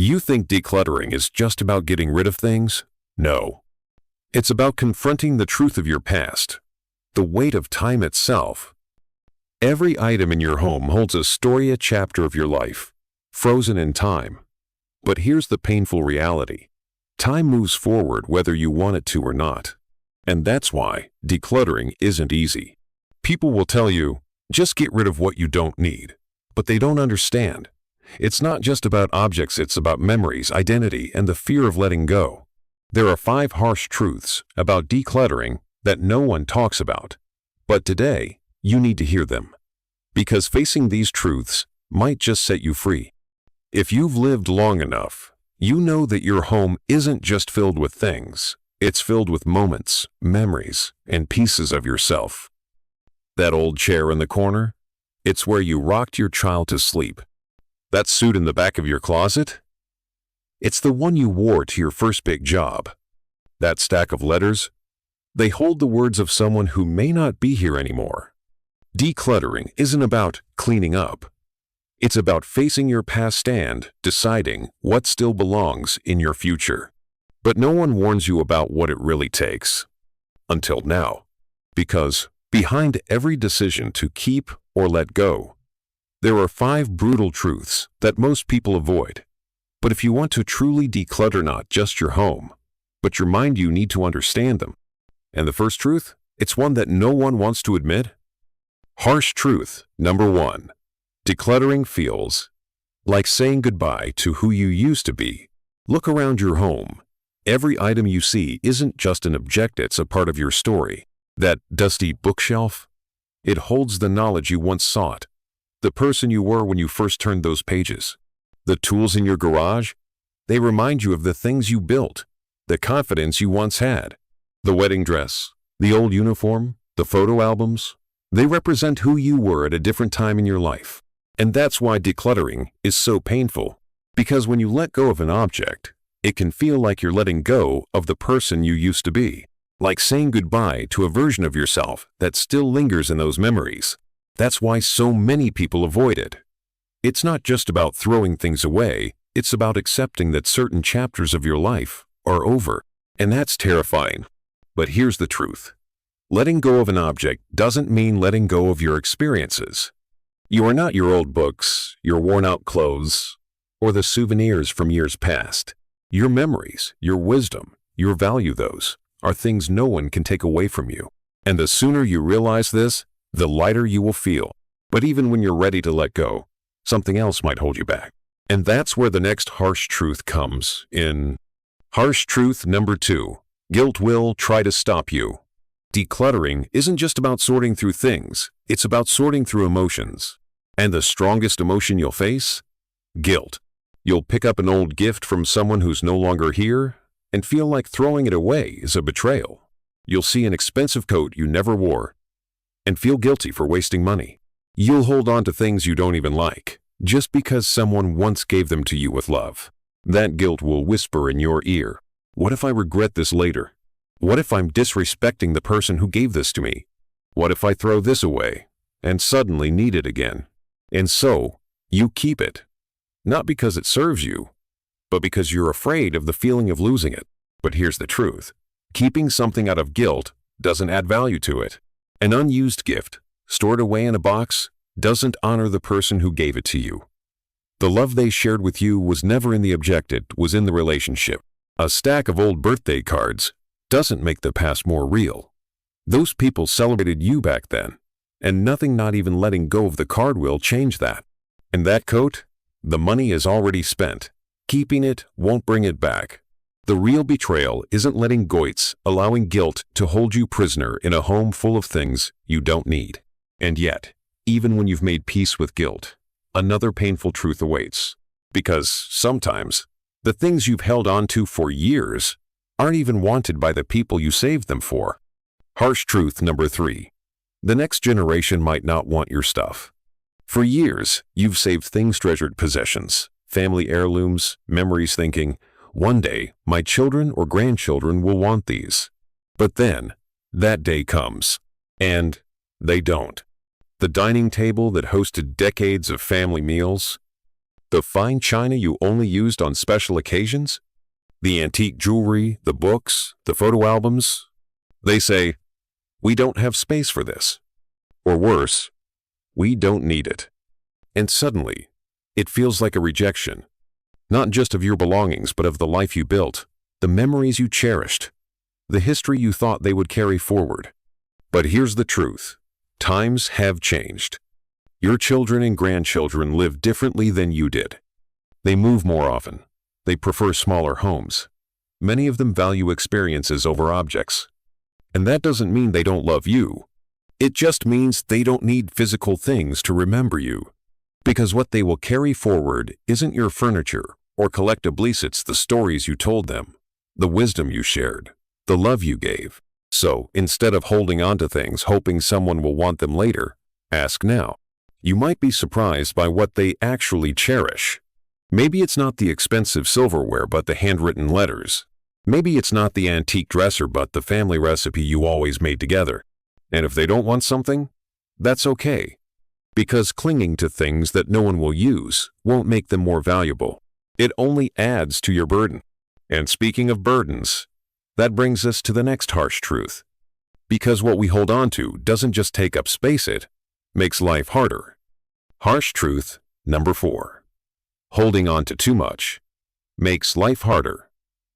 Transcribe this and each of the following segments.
You think decluttering is just about getting rid of things? No. It's about confronting the truth of your past, the weight of time itself. Every item in your home holds a story, a chapter of your life, frozen in time. But here's the painful reality. Time moves forward whether you want it to or not. And that's why decluttering isn't easy. People will tell you, just get rid of what you don't need. But they don't understand. It's not just about objects, it's about memories, identity, and the fear of letting go. There are 5 harsh truths about decluttering that no one talks about. But today, you need to hear them. Because facing these truths might just set you free. If you've lived long enough, you know that your home isn't just filled with things. It's filled with moments, memories, and pieces of yourself. That old chair in the corner? It's where you rocked your child to sleep. That suit in the back of your closet? It's the one you wore to your first big job. That stack of letters? They hold the words of someone who may not be here anymore. Decluttering isn't about cleaning up. It's about facing your past and deciding what still belongs in your future. But no one warns you about what it really takes. Until now. Because behind every decision to keep or let go, there are 5 brutal truths that most people avoid. But if you want to truly declutter not just your home, but your mind, you need to understand them. And the first truth, it's one that no one wants to admit. Harsh truth number 1. Decluttering feels like saying goodbye to who you used to be. Look around your home. Every item you see isn't just an object, it's a part of your story. That dusty bookshelf? It holds the knowledge you once sought. The person you were when you first turned those pages. The tools in your garage? They remind you of the things you built, the confidence you once had. The wedding dress, the old uniform, the photo albums. They represent who you were at a different time in your life. And that's why decluttering is so painful. Because when you let go of an object, it can feel like you're letting go of the person you used to be. Like saying goodbye to a version of yourself that still lingers in those memories. That's why so many people avoid it. It's not just about throwing things away, it's about accepting that certain chapters of your life are over. And that's terrifying. But here's the truth. Letting go of an object doesn't mean letting go of your experiences. You are not your old books, your worn-out clothes, or the souvenirs from years past. Your memories, your wisdom, your value, those are things no one can take away from you. And the sooner you realize this, the lighter you will feel. But even when you're ready to let go, something else might hold you back. And that's where the next harsh truth comes in. Harsh truth number 2. Guilt will try to stop you. Decluttering isn't just about sorting through things, it's about sorting through emotions. And the strongest emotion you'll face? Guilt. You'll pick up an old gift from someone who's no longer here and feel like throwing it away is a betrayal. You'll see an expensive coat you never wore and feel guilty for wasting money. You'll hold on to things you don't even like just because someone once gave them to you with love. That guilt will whisper in your ear. What if I regret this later? What if I'm disrespecting the person who gave this to me? What if I throw this away and suddenly need it again? And so, you keep it. Not because it serves you, but because you're afraid of the feeling of losing it. But here's the truth. Keeping something out of guilt doesn't add value to it. An unused gift, stored away in a box, doesn't honor the person who gave it to you. The love they shared with you was never in the object, it was in the relationship. A stack of old birthday cards doesn't make the past more real. Those people celebrated you back then, and nothing, not even letting go of the card, will change that. And that coat? The money is already spent. Keeping it won't bring it back. The real betrayal isn't letting go, it's allowing guilt to hold you prisoner in a home full of things you don't need. And yet, even when you've made peace with guilt, another painful truth awaits. Because sometimes, the things you've held on to for years aren't even wanted by the people you saved them for. Harsh truth number 3. The next generation might not want your stuff. For years, you've saved things, treasured possessions, family heirlooms, memories, thinking, one day, my children or grandchildren will want these. But then, that day comes, and they don't. The dining table that hosted decades of family meals, The fine china you only used on special occasions? The antique jewelry, the books, the photo albums? They say, "We don't have space for this." Or worse, "We don't need it." And suddenly, it feels like a rejection, not just of your belongings, but of the life you built, the memories you cherished, the history you thought they would carry forward. But here's the truth. Times have changed. Your children and grandchildren live differently than you did. They move more often. They prefer smaller homes. Many of them value experiences over objects. And that doesn't mean they don't love you. It just means they don't need physical things to remember you. Because what they will carry forward isn't your furniture or collectibles, it's the stories you told them, the wisdom you shared, the love you gave. So, instead of holding on to things hoping someone will want them later, ask now. You might be surprised by what they actually cherish. Maybe it's not the expensive silverware but the handwritten letters. Maybe it's not the antique dresser but the family recipe you always made together. And if they don't want something, that's okay. Because clinging to things that no one will use won't make them more valuable. It only adds to your burden. And speaking of burdens, that brings us to the next harsh truth. Because what we hold on to doesn't just take up space, it makes life harder. Harsh truth number 4. Holding on to too much makes life harder,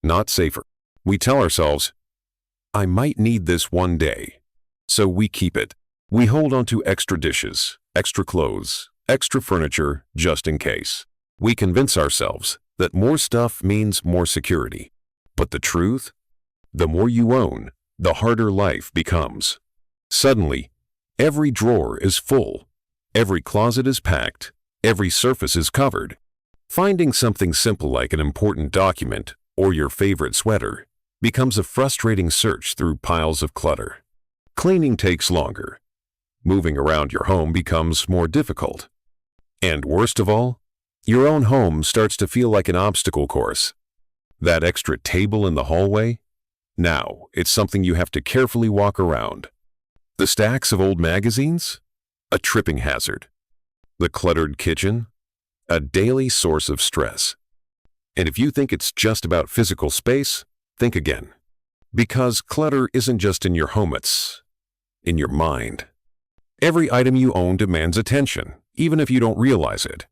not safer. We tell ourselves, "I might need this one day," so we keep it. We hold on to extra dishes, extra clothes, extra furniture, just in case. We convince ourselves that more stuff means more security. But the truth? The more you own, the harder life becomes. Suddenly, every drawer is full, every closet is packed, every surface is covered. Finding something simple like an important document or your favorite sweater becomes a frustrating search through piles of clutter. Cleaning takes longer. Moving around your home becomes more difficult. And worst of all, your own home starts to feel like an obstacle course. That extra table in the hallway? Now, it's something you have to carefully walk around. The stacks of old magazines? A tripping hazard. The cluttered kitchen? A daily source of stress. And if you think it's just about physical space, think again. Because clutter isn't just in your home, it's in your mind. Every item you own demands attention, even if you don't realize it.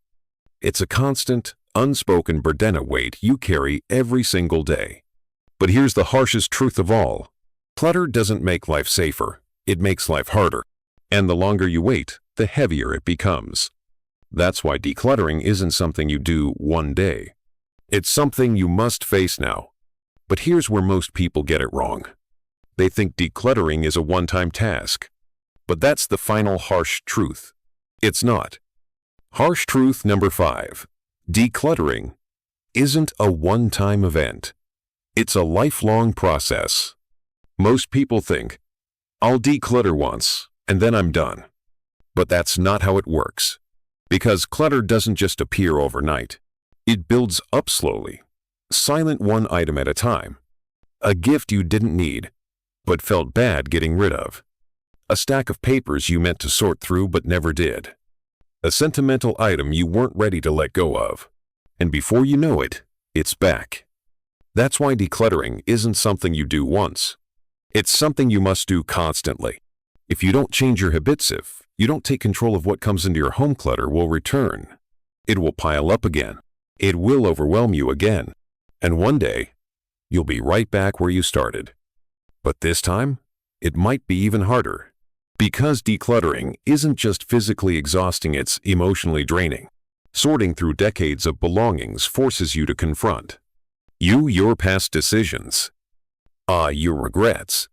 It's a constant, unspoken burden of weight you carry every single day. But here's the harshest truth of all. Clutter doesn't make life safer, it makes life harder. And the longer you wait, the heavier it becomes. That's why decluttering isn't something you do one day. It's something you must face now. But here's where most people get it wrong. They think decluttering is a one-time task. But that's the final harsh truth. It's not. Harsh truth number 5. Decluttering isn't a one-time event. It's a lifelong process. Most people think, "I'll declutter once, and then I'm done." But that's not how it works. Because clutter doesn't just appear overnight. It builds up slowly, silent, one item at a time. A gift you didn't need, but felt bad getting rid of. A stack of papers you meant to sort through but never did. A sentimental item you weren't ready to let go of. And before you know it, it's back. That's why decluttering isn't something you do once. It's something you must do constantly. If you don't change your habits, if you don't take control of what comes into your home, clutter will return. It will pile up again. It will overwhelm you again. And one day, you'll be right back where you started. But this time, it might be even harder. Because decluttering isn't just physically exhausting, it's emotionally draining. Sorting through decades of belongings forces you to confront your past decisions, your regrets,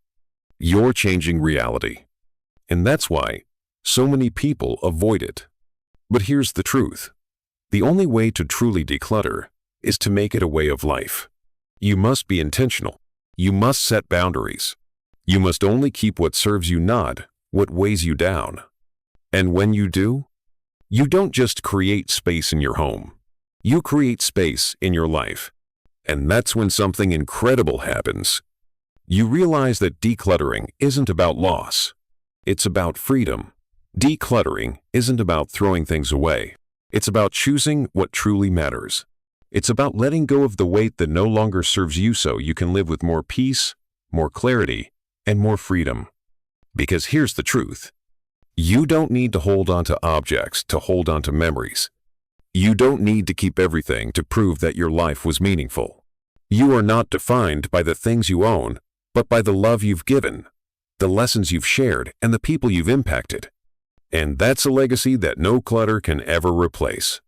your changing reality. And that's why so many people avoid it. But here's the truth. The only way to truly declutter is to make it a way of life. You must be intentional. You must set boundaries. You must only keep what serves you, not what weighs you down. And when you do, you don't just create space in your home. You create space in your life. And that's when something incredible happens. You realize that decluttering isn't about loss. It's about freedom. Decluttering isn't about throwing things away. It's about choosing what truly matters. It's about letting go of the weight that no longer serves you so you can live with more peace, more clarity, and more freedom. Because here's the truth. You don't need to hold on to objects to hold on to memories. You don't need to keep everything to prove that your life was meaningful. You are not defined by the things you own, but by the love you've given, the lessons you've shared, and the people you've impacted. And that's a legacy that no clutter can ever replace.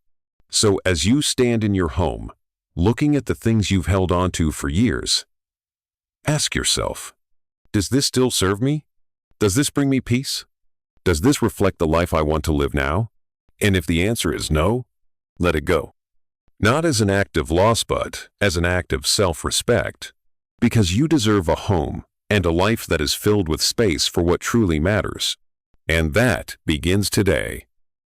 So as you stand in your home, looking at the things you've held on to for years, ask yourself, does this still serve me? Does this bring me peace? Does this reflect the life I want to live now? And if the answer is no, let it go. Not as an act of loss, but as an act of self-respect. Because you deserve a home and a life that is filled with space for what truly matters. And that begins today.